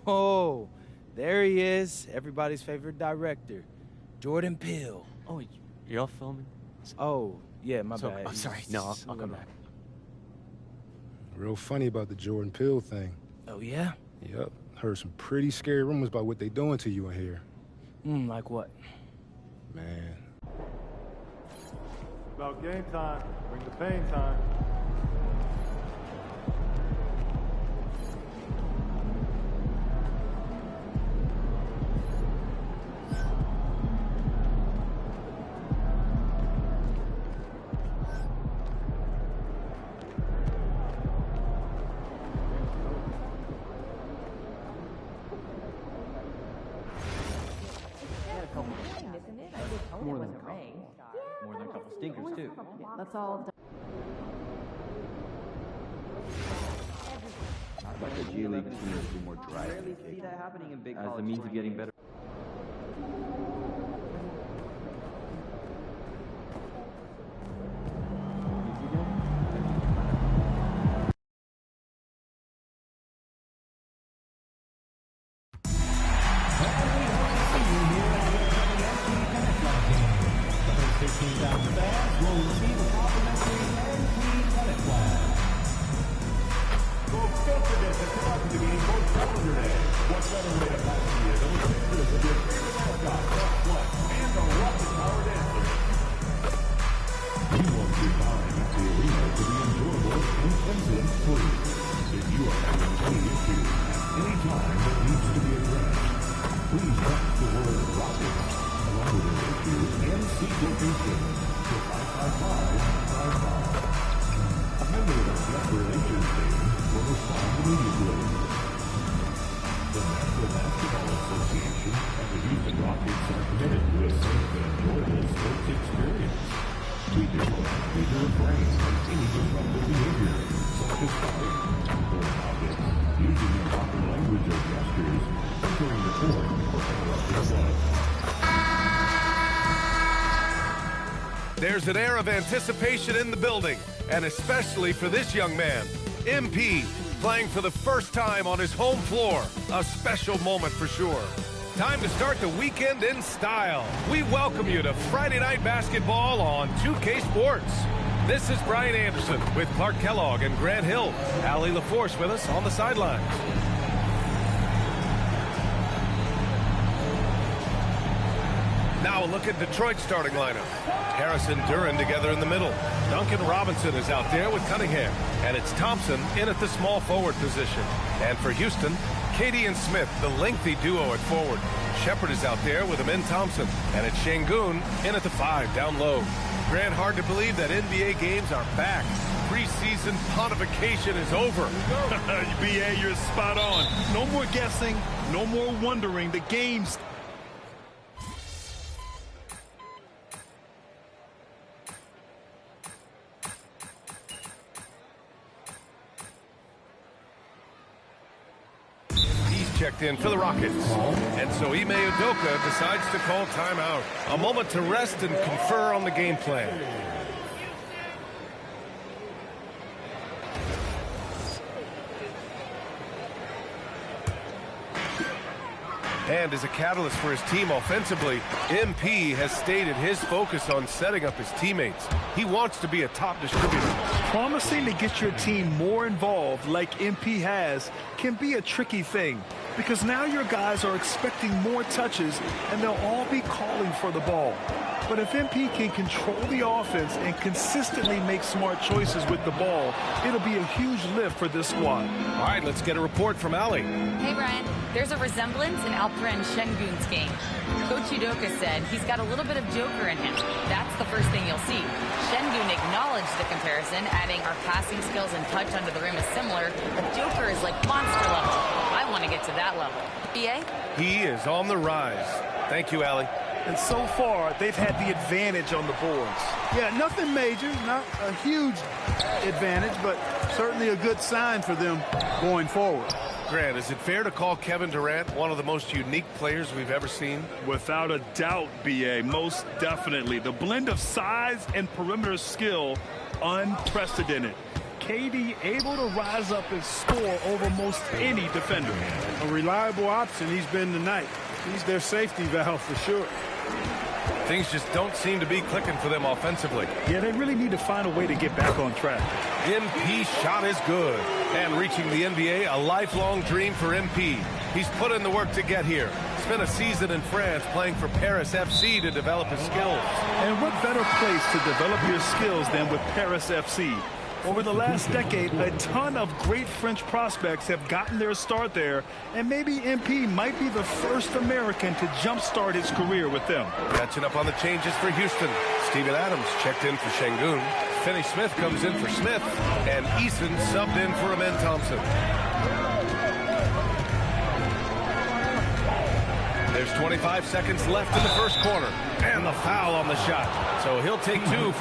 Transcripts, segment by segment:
Oh, there he is, everybody's favorite director, Jordan Peele. Oh, you're all filming? Oh, yeah, my bad. Oh, sorry. No, I'll come back. Real funny about the Jordan Peele thing. Oh, yeah? Yep. Heard some pretty scary rumors about what they doing to you in here. Like what? Man. About game time. Bring the pain time. More than a couple. More than a couple stinkers, too. That's all. I'd like the G League teams to be more dry. Rarely see that happening in big as the means of getting better. There's an air of anticipation in the building, and especially for this young man, MP, playing for the first time on his home floor. A special moment for sure. Time to start the weekend in style. We welcome you to Friday Night Basketball on 2K Sports. This is Brian Anderson with Clark Kellogg and Grant Hill. Allie LaForce with us on the sidelines. Now a look at Detroit's starting lineup. Harrison Duran together in the middle. Duncan Robinson is out there with Cunningham. And it's Thompson in at the small forward position. And for Houston, Katie and Smith, the lengthy duo at forward. Shepard is out there with Amin Thompson. And it's Şengün in at the 5 down low. Grant, hard to believe that NBA games are back. Preseason pontification is over. BA, you're spot on. No more guessing, no more wondering. The game's... Checked in for the Rockets. And so Ime Udoka decides to call timeout. A moment to rest and confer on the game plan. And as a catalyst for his team offensively, MP has stated his focus on setting up his teammates. He wants to be a top distributor. Promising to get your team more involved like MP has can be a tricky thing, because now your guys are expecting more touches and they'll all be calling for the ball. But if MP can control the offense and consistently make smart choices with the ball, it'll be a huge lift for this squad. All right, let's get a report from Allie. Hey, Brian. There's a resemblance in Alperen Şengün's game. Coach Udoka said he's got a little bit of Joker in him. That's the first thing you'll see. Şengün acknowledged the comparison, adding our passing skills and touch under the rim is similar, but Joker is like monster level. I want to get to that level. BA? He is on the rise. Thank you, Allie. And so far, they've had the advantage on the boards. Yeah, nothing major, not a huge advantage, but certainly a good sign for them going forward. Grant, is it fair to call Kevin Durant one of the most unique players we've ever seen? Without a doubt, BA, most definitely. The blend of size and perimeter skill, unprecedented. KD able to rise up and score over most any defender. A reliable option he's been tonight. He's their safety valve for sure. Things just don't seem to be clicking for them offensively. Yeah, they really need to find a way to get back on track. MP shot is good. And reaching the NBA, a lifelong dream for MP. He's put in the work to get here. Spent a season in France playing for Paris FC to develop his skills. And what better place to develop your skills than with Paris FC? Over the last decade, a ton of great French prospects have gotten their start there, and maybe MP might be the first American to jumpstart his career with them. Catching up on the changes for Houston. Steven Adams checked in for Şengün. Finney Smith comes in for Smith, and Eason subbed in for Amen Thompson. There's 25 seconds left in the first quarter, and the foul on the shot. So he'll take two.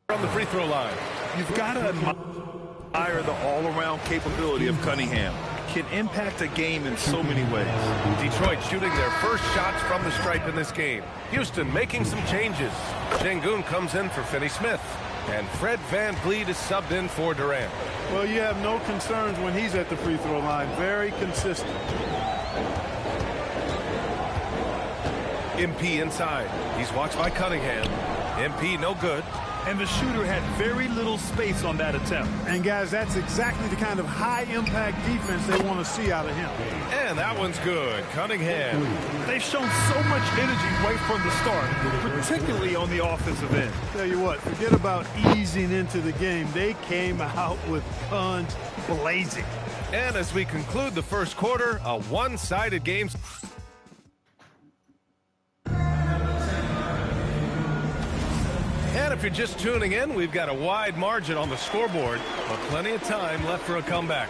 From the free throw line. You've got to admire the all-around capability of Cunningham. Can impact a game in so many ways. Detroit shooting their first shots from the stripe in this game. Houston making some changes. Şengün comes in for Finney Smith. And Fred VanVleet is subbed in for Durant. Well, you have no concerns when he's at the free throw line. Very consistent. MP inside. He's watched by Cunningham. MP no good. And the shooter had very little space on that attempt. And, guys, that's exactly the kind of high-impact defense they want to see out of him. And that one's good. Cunningham. They've shown so much energy right from the start, particularly on the offensive end. Tell you what, forget about easing into the game. They came out with guns blazing. And as we conclude the first quarter, a one-sided game. And if you're just tuning in, we've got a wide margin on the scoreboard, but plenty of time left for a comeback.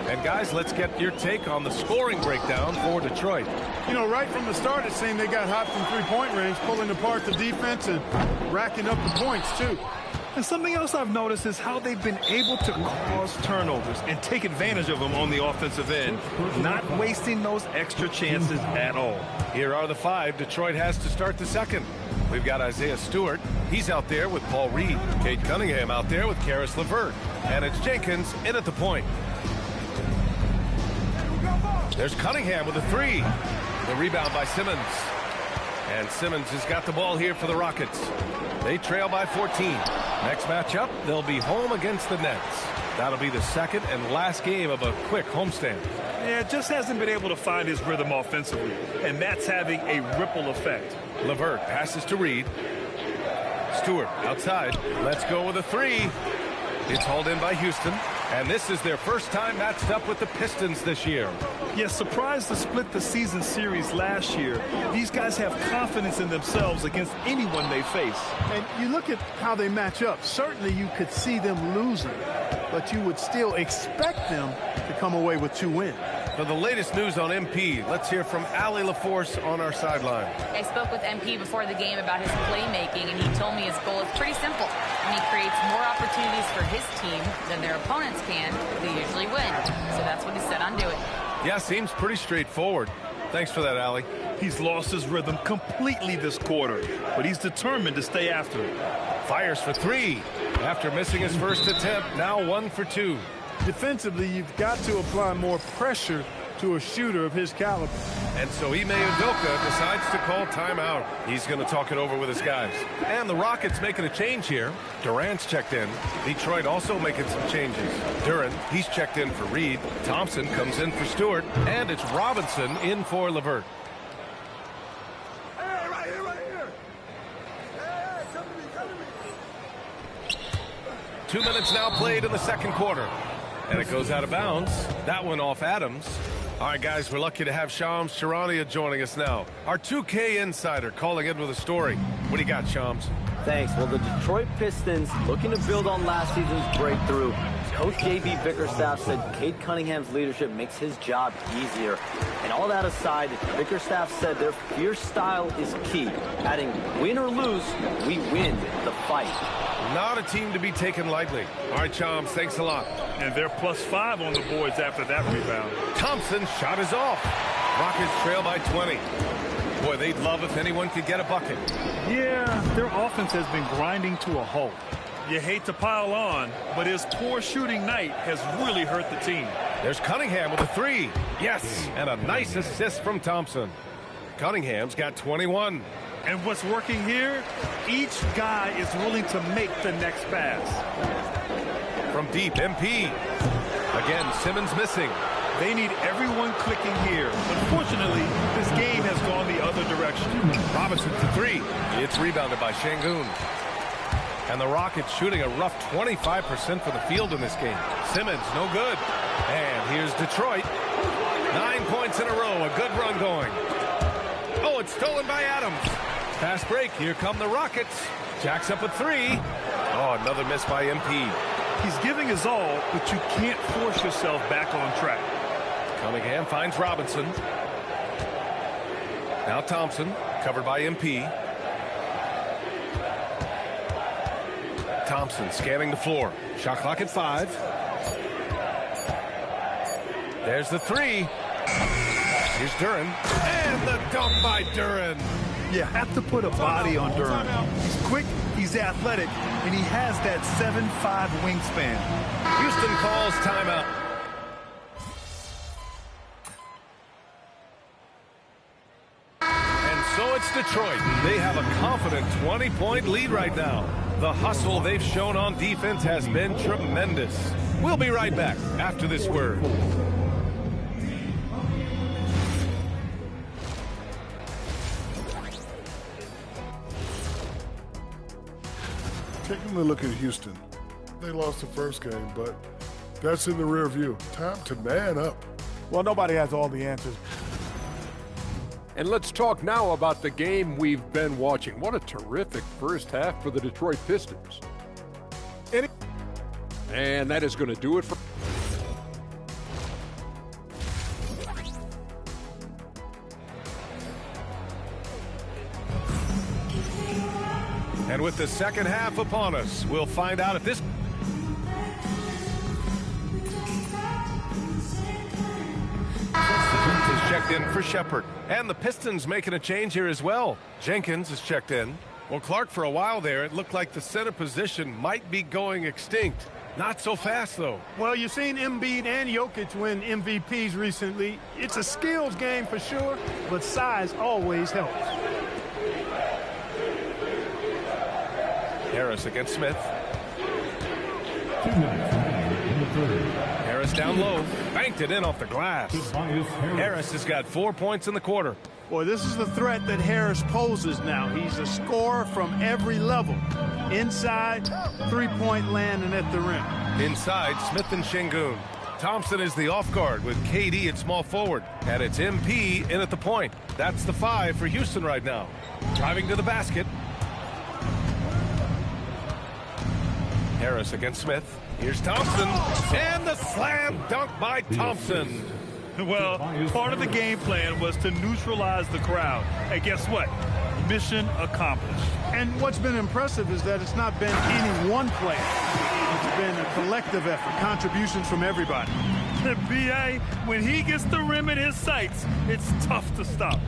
And guys, let's get your take on the scoring breakdown for Detroit. You know, right from the start, it seemed they got hot from three-point range, pulling apart the defense and racking up the points, too. And something else I've noticed is how they've been able to cause turnovers and take advantage of them on the offensive end, not wasting those extra chances at all. Here are the five Detroit has to start the second. We've got Isaiah Stewart. He's out there with Paul Reed. Cade Cunningham out there with Karis LeVert. And it's Jenkins in at the point. There's Cunningham with a three. The rebound by Simmons. And Simmons has got the ball here for the Rockets. They trail by 14. Next matchup, they'll be home against the Nets. That'll be the second and last game of a quick homestand. Yeah, just hasn't been able to find his rhythm offensively, and that's having a ripple effect. LeVert passes to Reed. Stewart outside. Let's go with a three. It's hauled in by Houston. And this is their first time matched up with the Pistons this year. Yes, surprised to split the season series last year. These guys have confidence in themselves against anyone they face. And you look at how they match up. Certainly you could see them losing, but you would still expect them to come away with 2 wins. For the latest news on MP, let's hear from Allie LaForce on our sideline. I spoke with MP before the game about his playmaking, and he told me his goal is pretty simple. When he creates more opportunities for his team than their opponents can, they usually win. So that's what he's set on doing. Yeah, seems pretty straightforward. Thanks for that, Allie. He's lost his rhythm completely this quarter, but he's determined to stay after it. Fires for three. After missing his first attempt, now 1 for 2. Defensively, you've got to apply more pressure to a shooter of his caliber. And so Ime Udoka decides to call timeout. He's going to talk it over with his guys. And the Rockets making a change here. Durant's checked in. Detroit also making some changes. Duran, he's checked in for Reed. Thompson comes in for Stewart. And it's Robinson in for LeVert. Hey, right here. Hey, come to me. 2 minutes now played in the second quarter. And it goes out of bounds. That one off Adams. All right, guys, we're lucky to have Shams Charania joining us now. Our 2K insider calling in with a story. What do you got, Shams? Thanks. Well, the Detroit Pistons looking to build on last season's breakthrough. Coach J.B. Bickerstaff said Cade Cunningham's leadership makes his job easier. And all that aside, Bickerstaff said their fierce style is key, adding win or lose, we win the fight. Not a team to be taken lightly. All right, Chomps, thanks a lot. And they're +5 on the boards after that rebound. Thompson's shot is off. Rockets trail by 20. Boy, they'd love if anyone could get a bucket. Yeah, their offense has been grinding to a halt. You hate to pile on, but his poor shooting night has really hurt the team. There's Cunningham with a 3. Yes, and a nice assist from Thompson. Cunningham's got 21. And what's working here, each guy is willing to make the next pass. From deep, MP. Again, Simmons missing. They need everyone clicking here. Unfortunately, this game has gone the other direction. Robinson to 3. It's rebounded by Şengün. And the Rockets shooting a rough 25% for the field in this game. Simmons, no good. And here's Detroit. 9 points in a row, a good run going. Oh, it's stolen by Adams. Fast break, here come the Rockets. Jacks up a 3. Oh, another miss by MP. He's giving his all, but you can't force yourself back on track. Cunningham finds Robinson. Now Thompson, covered by MP. Thompson scanning the floor. Shot clock at 5. There's the 3. Here's Duren. And the dunk by Duren. You have to put a body on Duren. He's quick, he's athletic, and he has that 7'5" wingspan. Houston calls timeout. And so it's Detroit. They have a confident 20-point lead right now. The hustle they've shown on defense has been tremendous. We'll be right back after this word. Taking a look at Houston. They lost the first game, but that's in the rear view. Time to man up. Well, nobody has all the answers. And let's talk now about the game we've been watching. What a terrific first half for the Detroit Pistons. And that is going to do it for... And with the second half upon us, we'll find out if this... is checked in for Shepard. And the Pistons making a change here as well. Jenkins is checked in. Well, Clark, for a while there, it looked like the center position might be going extinct. Not so fast, though. Well, you've seen Embiid and Jokic win MVPs recently. It's a skills game for sure, but size always helps. Harris against Smith. Harris down low. Banked it in off the glass. Harris has got 4 points in the quarter. Boy, this is the threat that Harris poses now. He's a scorer from every level. Inside, three-point land, and at the rim. Inside, Smith and Şengün. Thompson is the off guard with KD at small forward. And it's MP in at the point. That's the 5 for Houston right now. Driving to the basket. Harris against Smith. Here's Thompson. And the slam dunk by Thompson. Well, part of the game plan was to neutralize the crowd. And guess what? Mission accomplished. And what's been impressive is that it's not been any one player. It's been a collective effort, contributions from everybody. B.A., when he gets the rim in his sights, it's tough to stop.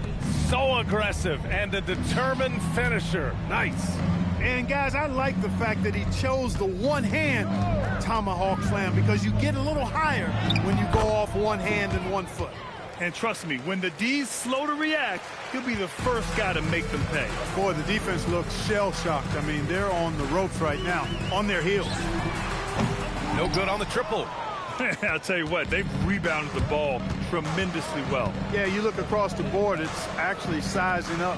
So aggressive and a determined finisher. Nice. And, guys, I like the fact that he chose the one-hand tomahawk slam because you get a little higher when you go off one hand and 1 foot. And trust me, when the D's slow to react, he'll be the first guy to make them pay. Boy, the defense looks shell-shocked. I mean, they're on the ropes right now, on their heels. No good on the triple. I'll tell you what, they've rebounded the ball tremendously well. Yeah, you look across the board, it's actually sizing up,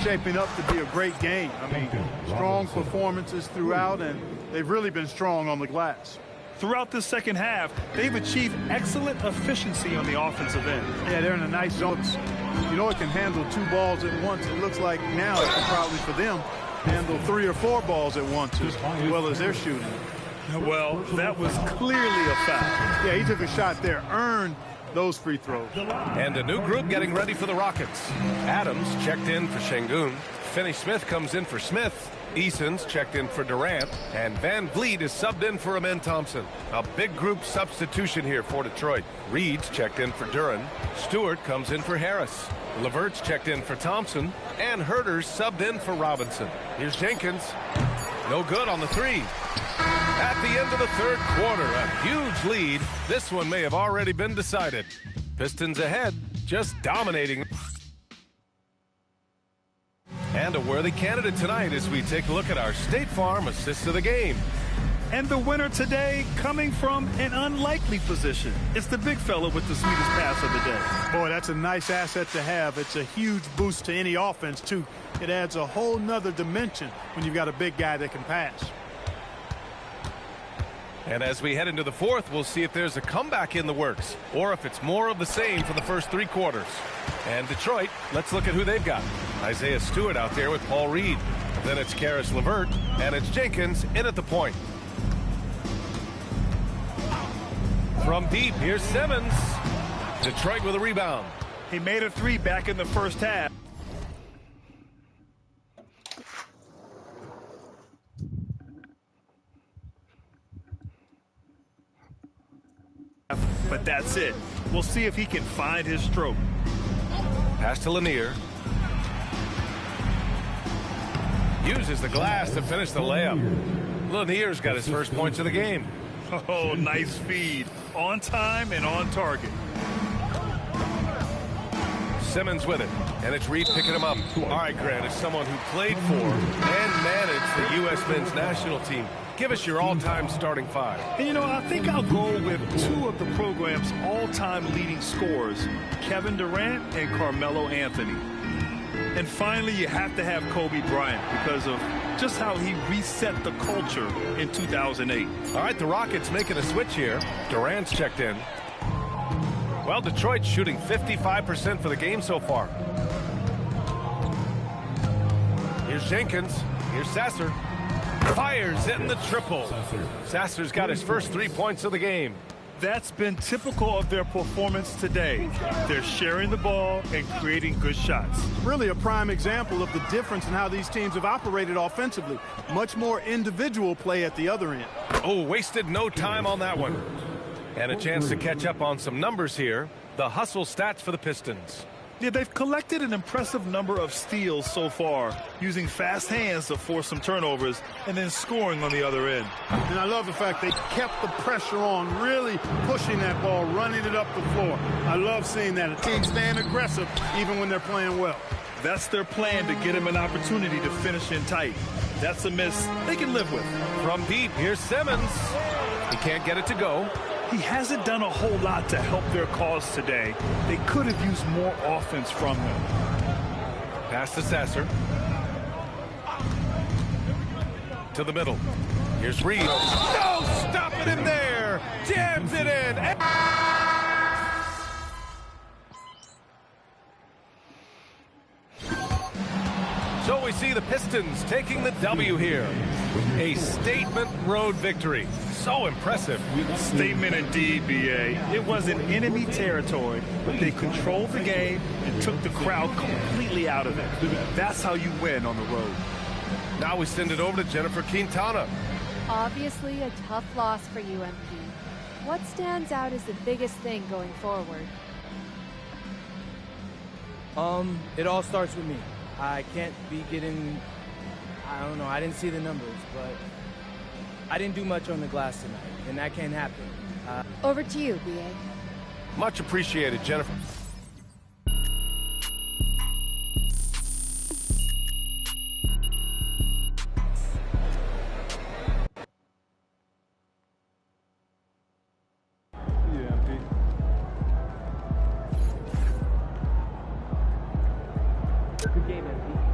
shaping up to be a great game. I mean, strong performances throughout, and they've really been strong on the glass. Throughout the second half, they've achieved excellent efficiency on the offensive end. Yeah, they're in a nice zone. You know, it can handle 2 balls at once. It looks like now it can probably, for them, handle 3 or 4 balls at once as well as they're shooting. Well, that was clearly a foul. Yeah, he took a shot there, earned those free throws. And a new group getting ready for the Rockets. Adams checked in for Şengün. Finney-Smith comes in for Smith. Eason's checked in for Durant, and Van Vliet is subbed in for Amen Thompson. A big group substitution here for Detroit. Reed's checked in for Duren. Stewart comes in for Harris. Levert's checked in for Thompson, and Herter's subbed in for Robinson. Here's Jenkins. No good on the three. At the end of the third quarter, a huge lead. This one may have already been decided. Pistons ahead, just dominating. And a worthy candidate tonight as we take a look at our State Farm assist of the game. And the winner today coming from an unlikely position. It's the big fella with the sweetest pass of the day. Boy, that's a nice asset to have. It's a huge boost to any offense, too. It adds a whole nother dimension when you've got a big guy that can pass. And as we head into the fourth, we'll see if there's a comeback in the works or if it's more of the same for the first three quarters. And Detroit, let's look at who they've got. Isaiah Stewart out there with Paul Reed. Then it's Karis LeVert, and it's Jenkins in at the point. From deep, here's Simmons. Detroit with a rebound. He made a three back in the first half. But that's it. We'll see if he can find his stroke. Pass to Lanier. Uses the glass to finish the layup. Lanier's got his first points of the game. Oh, nice feed. On time and on target. Simmons with it, and it's Reed picking him up. All right, Grant, as someone who played for and managed the U.S. men's national team, give us your all-time starting five. And, you know, I think I'll go with two of the program's all-time leading scorers, Kevin Durant and Carmelo Anthony. And finally, you have to have Kobe Bryant because of just how he reset the culture in 2008. All right, the Rockets making a switch here. Durant's checked in. Well, Detroit's shooting 55% for the game so far. Here's Jenkins. Here's Sasser. Fires in the triple. Sasser's got his first 3 points of the game. That's been typical of their performance today. They're sharing the ball and creating good shots. Really a prime example of the difference in how these teams have operated offensively. Much more individual play at the other end. Oh, wasted no time on that one. And a chance to catch up on some numbers here. The hustle stats for the Pistons. Yeah, they've collected an impressive number of steals so far, using fast hands to force some turnovers and then scoring on the other end. And I love the fact they kept the pressure on, really pushing that ball, running it up the floor. I love seeing that. A team staying aggressive even when they're playing well. That's their plan to get him an opportunity to finish in tight. That's a miss they can live with. From deep, here's Simmons. He can't get it to go. He hasn't done a whole lot to help their cause today. They could have used more offense from him. Pass to Sasser. To the middle. Here's Reed. No, stop it in there. Jams it in. So we see the Pistons taking the W here. A statement road victory. So impressive. Statement indeed, B.A. It was in enemy territory, but they controlled the game and took the crowd completely out of it. That's how you win on the road. Now we send it over to Jennifer Quintana. Obviously a tough loss for UMP. What stands out as the biggest thing going forward? It all starts with me. I can't be getting, I don't know, I didn't see the numbers, but I didn't do much on the glass tonight, and that can't happen. Over to you, B.A. Much appreciated, Jennifer. Good game, MP.